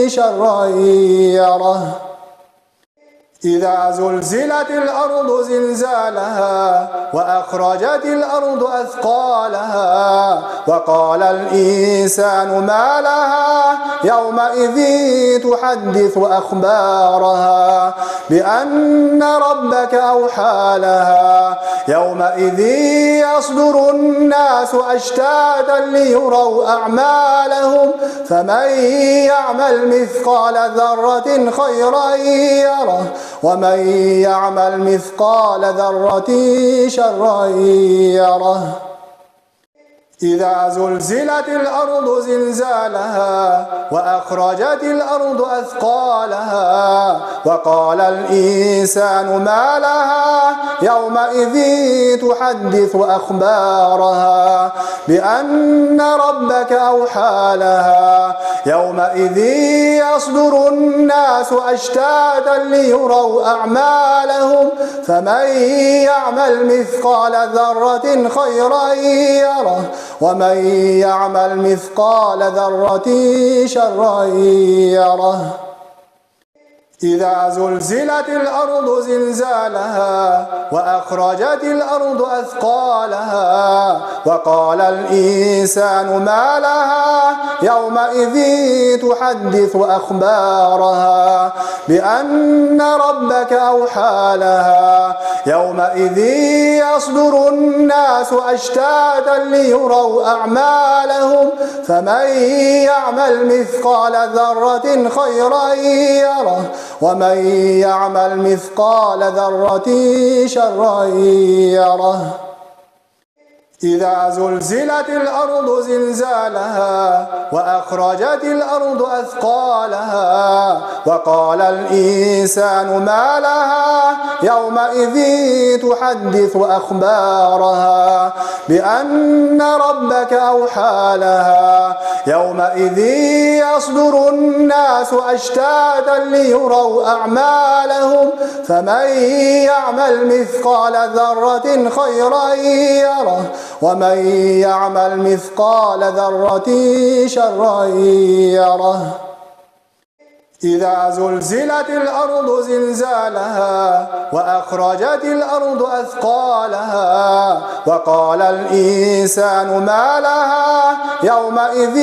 شرا يره إذا زلزلت الأرض زلزالها وأخرجت الأرض أثقالها وقال الإنسان ما لها يومئذ تحدث أخبارها بأن ربك أوحى لها يومئذ يصدر الناس أشتاتا ليروا أعمالهم فمن يعمل مثقال ذرة خيرا يره ومن يعمل مثقال ذرة شرا يره إذا زلزلت الأرض زلزالها وأخرجت الأرض أثقالها وقال الإنسان ما لها يومئذ تحدث أخبارها بأن ربك أوحى لها يومئذ يصدر الناس أشتاتا ليروا أعمالهم فمن يعمل مثقال ذرة خيرا يره ومن يعمل مثقال ذرة شرا يره إذا زلزلت الأرض زلزالها وأخرجت الأرض أثقالها وقال الإنسان ما لها يومئذ تحدث أخبارها بأن ربك أوحى لها يومئذ يصدر الناس أشتاتا ليروا أعمالهم فمن يعمل مثقال ذرة خيرا يره ومن يعمل مثقال ذرة شرا يره إذا زلزلت الأرض زلزالها وأخرجت الأرض أثقالها وقال الإنسان ما لها يومئذ تحدث أخبارها بأن ربك أوحى لها يومئذ يصدر الناس أشتاتا ليروا أعمالهم فمن يعمل مثقال ذرة خيرا يره ومن يعمل مثقال ذرة شرا يره إذا زلزلت الأرض زلزالها وأخرجت الأرض أثقالها وقال الإنسان ما لها يومئذ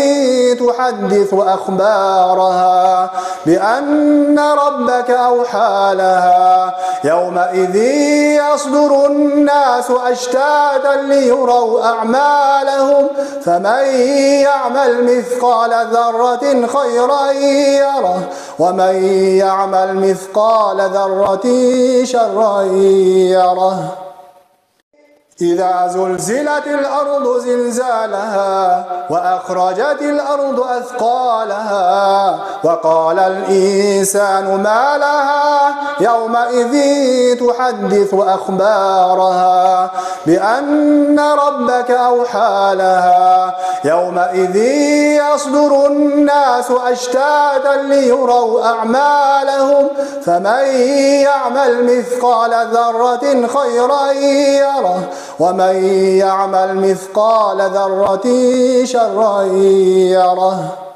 تحدث أخبارها بأن ربك أوحى لها يومئذ يصدر الناس أشتاتا ليروا أعمالهم فمن يعمل مثقال ذرة خيرا يره ومن يعمل مثقال ذرة شرا يره إذا زلزلت الأرض زلزالها وأخرجت الأرض أثقالها وقال الإنسان ما لها يومئذ تحدث أخبارها بأن ربك أوحى لها يومئذ يصدر الناس أشتاتا ليروا أعمالهم فمن يعمل مثقال ذرة خيرا يره ومن يعمل مثقال ذرة شرا يره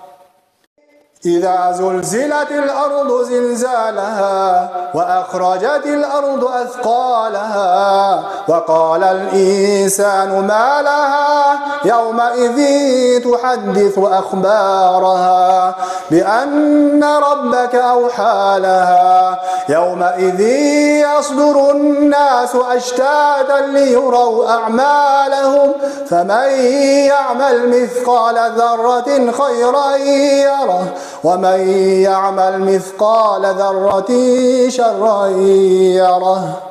إذا زلزلت الأرض زلزالها وأخرجت الأرض أثقالها وقال الإنسان ما لها يومئذ تحدث أخبارها بأن ربك أوحى لها يومئذ يصدر الناس أشتاتا ليروا أعمالهم فمن يعمل مثقال ذرة خيرا يره ومن يعمل مثقال ذرة شرا يره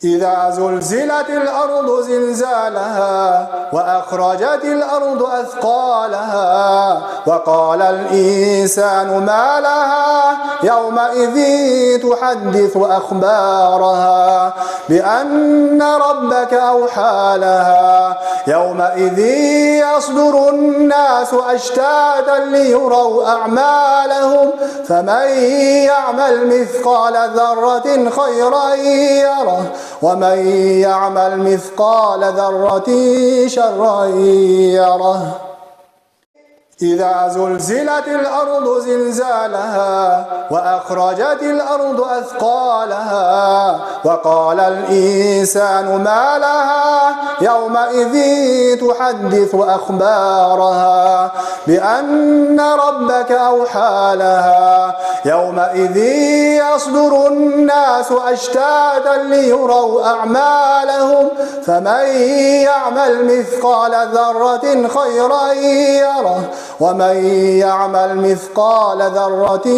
إذا زلزلت الأرض زلزالها وأخرجت الأرض أثقالها وقال الإنسان ما لها يومئذ تحدث أخبارها بأن ربك أوحى لها يومئذ يصدر الناس أشتاتا ليروا أعمالهم فمن يعمل مثقال ذرة خيرا يره ومن يعمل مثقال ذرة شرا يره إذا زلزلت الأرض زلزالها وأخرجت الأرض أثقالها وقال الإنسان ما لها يومئذ تحدث أخبارها بأن ربك أوحى لها يومئذ يصدر الناس أشتاتا ليروا أعمالهم فمن يعمل مثقال ذرة خيرا يره ومن يعمل مثقال ذرة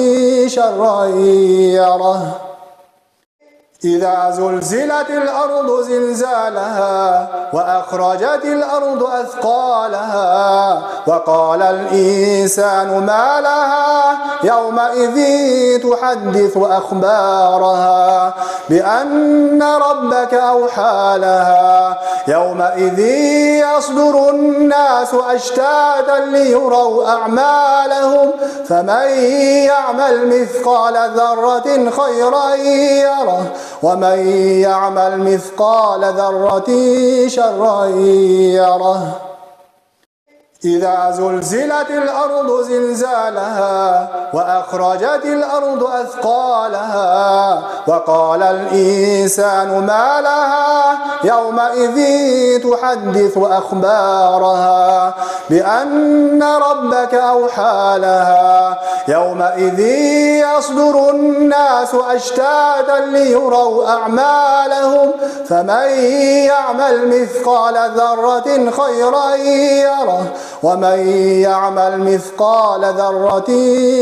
شرا يره إذا زلزلت الأرض زلزالها وأخرجت الأرض أثقالها وقال الإنسان ما لها يومئذ تحدث أخبارها بأن ربك أوحى لها يومئذ يصدر الناس أشتاتا ليروا أعمالهم فمن يعمل مثقال ذرة خيرا يره ومن يعمل مثقال ذرة شرا يره إذا زلزلت الأرض زلزالها وأخرجت الأرض أثقالها وقال الإنسان ما لها يومئذ تحدث أخبارها بأن ربك أوحى لها يومئذ يصدر الناس أشتاتا ليروا أعمالهم فمن يعمل مثقال ذرة خيرا يره ومن يعمل مثقال ذرة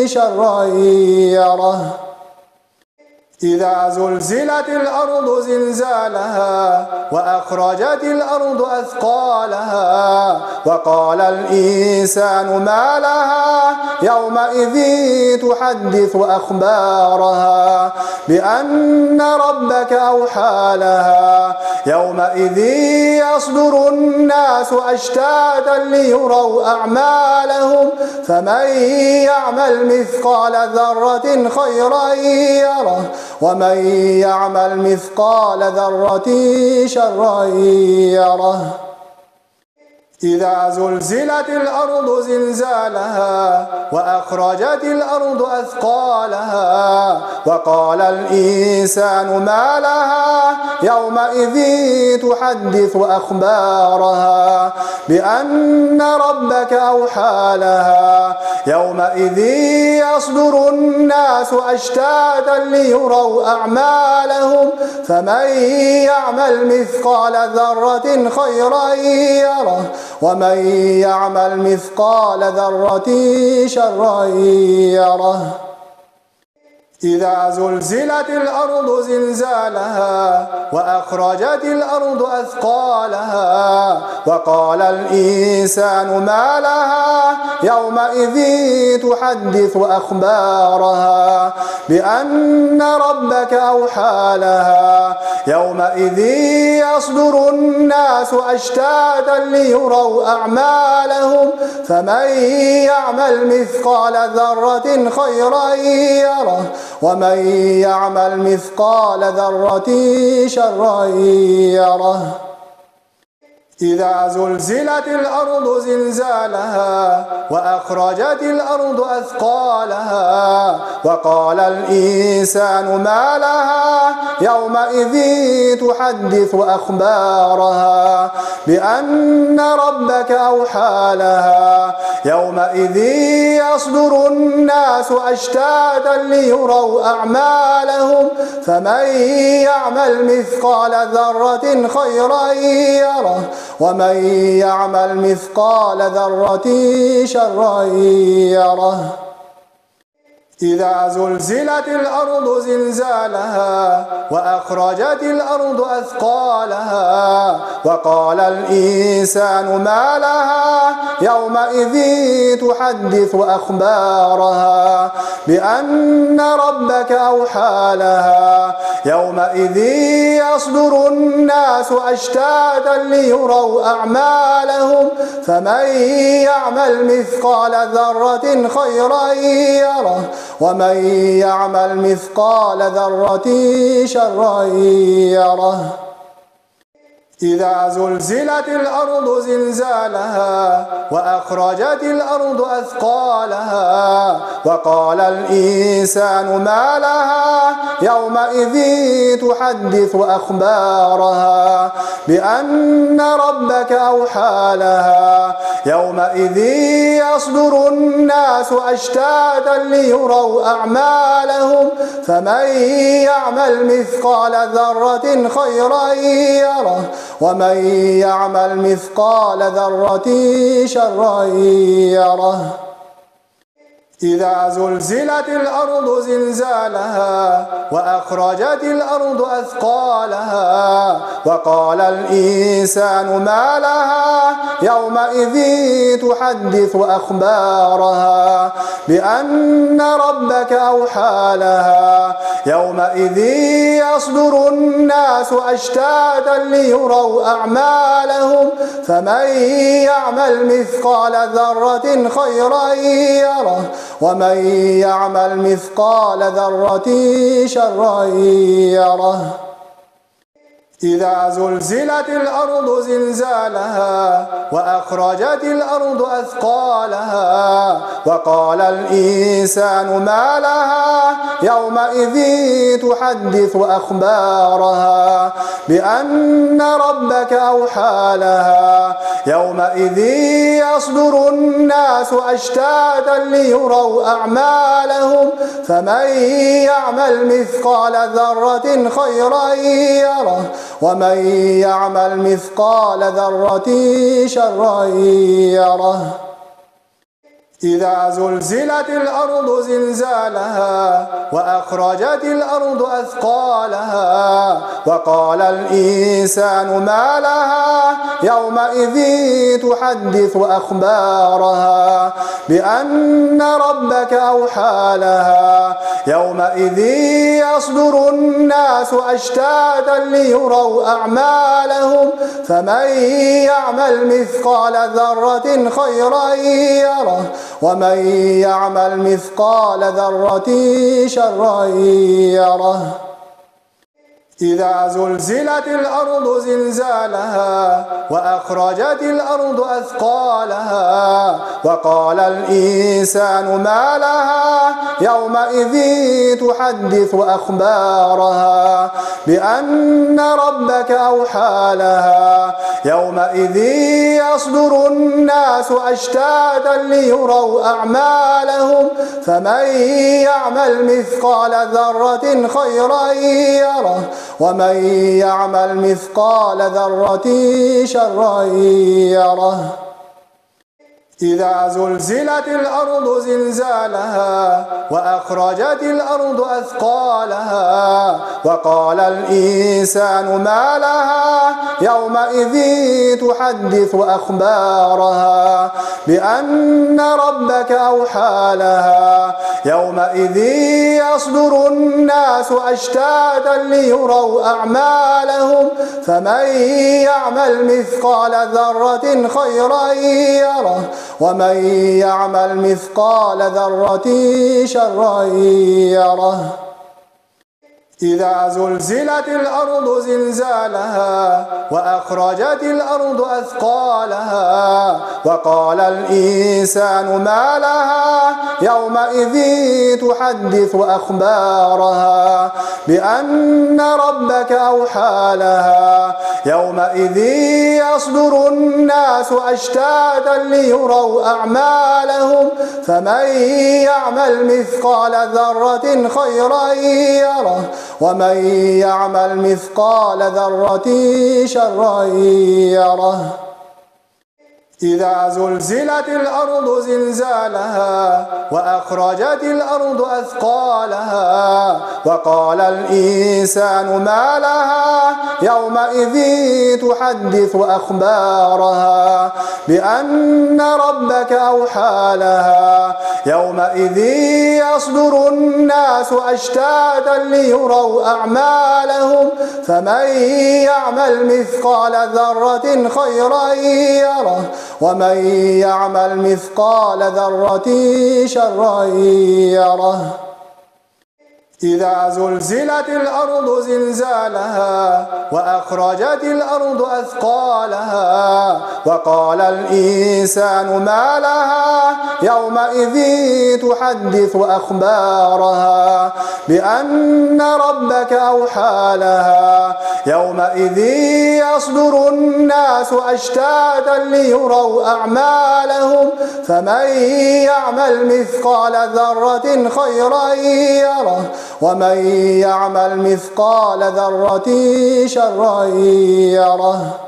شرا يره إذا زلزلت الأرض زلزالها وأخرجت الأرض أثقالها وقال الإنسان ما لها يومئذ تحدث أخبارها بأن ربك أوحى لها يومئذ يصدر الناس أشتاتا ليروا أعمالهم فمن يعمل مثقال ذرة خيرا يره ومن يعمل مثقال ذرة شرا يره إذا زلزلت الأرض زلزالها وأخرجت الأرض أثقالها وقال الإنسان ما لها يومئذ تحدث أخبارها بأن ربك أوحى لها يومئذ يصدر الناس أشتاتا ليروا أعمالهم فمن يعمل مثقال ذرة خيرا يره ومن يعمل مثقال ذرة شرا يره إذا زلزلت الأرض زلزالها وأخرجت الأرض أثقالها وقال الإنسان ما لها يومئذ تحدث أخبارها بأن ربك أوحى لها يومئذ يصدر الناس أشتاتا ليروا أعمالهم فمن يعمل مثقال ذرة خيرا يره ومن يعمل مثقال ذرة شرا يره إذا زلزلت الأرض زلزالها وأخرجت الأرض أثقالها وقال الإنسان ما لها يومئذ تحدث أخبارها بأن ربك أوحى لها يومئذ يصدر الناس أشتاتا ليروا أعمالهم فمن يعمل مثقال ذرة خيرا يره ومن يعمل مثقال ذرة شرا يره إذا زلزلت الأرض زلزالها وأخرجت الأرض أثقالها وقال الإنسان ما لها يومئذ تحدث أخبارها بأن ربك أوحى لها يومئذ يصدر الناس أشتاتا ليروا أعمالهم فمن يعمل مثقال ذرة خيرا يره ومن يعمل مثقال ذرة شرا يره إذا زلزلت الأرض زلزالها وأخرجت الأرض أثقالها وقال الإنسان ما لها يومئذ تحدث أخبارها بأن ربك أوحى لها يومئذ يصدر الناس أشتاتا ليروا أعمالهم فمن يعمل مثقال ذرة خيرا يره ومن يعمل مثقال ذرة شرا يره إذا زلزلت الأرض زلزالها وأخرجت الأرض أثقالها وقال الإنسان ما لها يومئذ تحدث أخبارها بأن ربك أوحى لها يومئذ يصدر الناس أشتاتا ليروا أعمالهم فمن يعمل مثقال ذرة خيرا يره ومن يعمل مثقال ذرة شرا يره إذا زلزلت الأرض زلزالها وأخرجت الأرض أثقالها وقال الإنسان ما لها يومئذ تحدث أخبارها بأن ربك أوحى لها يومئذ يصدر الناس أشتاتا ليروا أعمالهم فمن يعمل مثقال ذرة خيرا يره ومن يعمل مثقال ذرة شرا يره إذا زلزلت الأرض زلزالها وأخرجت الأرض أثقالها وقال الإنسان ما لها يومئذ تحدث أخبارها بأن ربك أوحى لها يومئذ يصدر الناس أشتاتا ليروا أعمالهم فمن يعمل مثقال ذرة خيرا يره ومن يعمل مثقال ذرة شرا يره إذا زلزلت الأرض زلزالها وأخرجت الأرض أثقالها وقال الإنسان ما لها يومئذ تحدث أخبارها بأن ربك أوحى لها يومئذ يصدر الناس أشتاتا ليروا أعمالهم فمن يعمل مثقال ذرة خيرا يره ومن يعمل مثقال ذرة شرا يره إذا زلزلت الأرض زلزالها وأخرجت الأرض أثقالها وقال الإنسان ما لها يومئذ تحدث أخبارها بأن ربك أوحى لها يومئذ يصدر الناس أشتاتا ليروا أعمالهم فمن يعمل مثقال ذرة خيرا يره ومن يعمل مثقال ذرة شرا يره إذا زلزلت الأرض زلزالها وأخرجت الأرض أثقالها وقال الإنسان ما لها يومئذ تحدث أخبارها بأن ربك أوحى لها يومئذ يصدر الناس أشتاتا ليروا أعمالهم فمن يعمل مثقال ذرة خيرا يره ومن يعمل مثقال ذرة شرا يره إذا زلزلت الأرض زلزالها وأخرجت الأرض أثقالها وقال الإنسان ما لها يومئذ تحدث أخبارها بأن ربك أوحى لها يومئذ يصدر الناس أشتاتا ليروا أعمالهم فمن يعمل مثقال ذرة خيرا يره ومن يعمل مثقال ذرة شرا يره إذا زلزلت الأرض زلزالها وأخرجت الأرض أثقالها وقال الإنسان ما لها يومئذ تحدث أخبارها بأن ربك أوحى لها يومئذ يصدر الناس أشتاتا ليروا أعمالهم فمن يعمل مثقال ذرة خيرا يره ومن يعمل مثقال ذرة شرا يره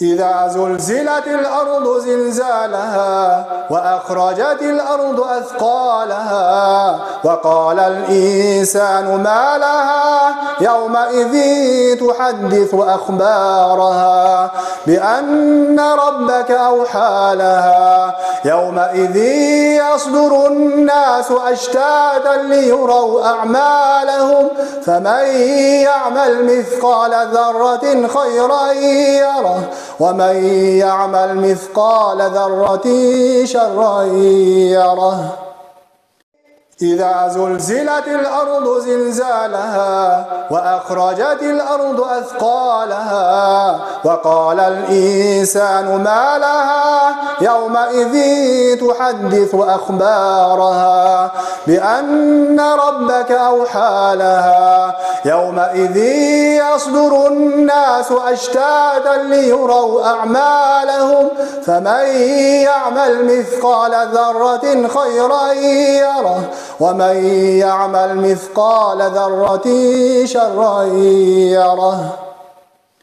إذا زلزلت الأرض زلزالها وأخرجت الأرض أثقالها وقال الإنسان ما لها يومئذ تحدث أخبارها بأن ربك أوحى لها يومئذ يصدر الناس أشتاتا ليروا أعمالهم فمن يعمل مثقال ذرة خيرا يره ومن يعمل مثقال ذرة شرا يره إذا زلزلت الأرض زلزالها وأخرجت الأرض أثقالها وقال الإنسان ما لها يومئذ تحدث أخبارها بأن ربك أوحى لها يومئذ يصدر الناس أشتاتا ليروا أعمالهم فمن يعمل مثقال ذرة خيرا يره ومن يعمل مثقال ذرة شرا يره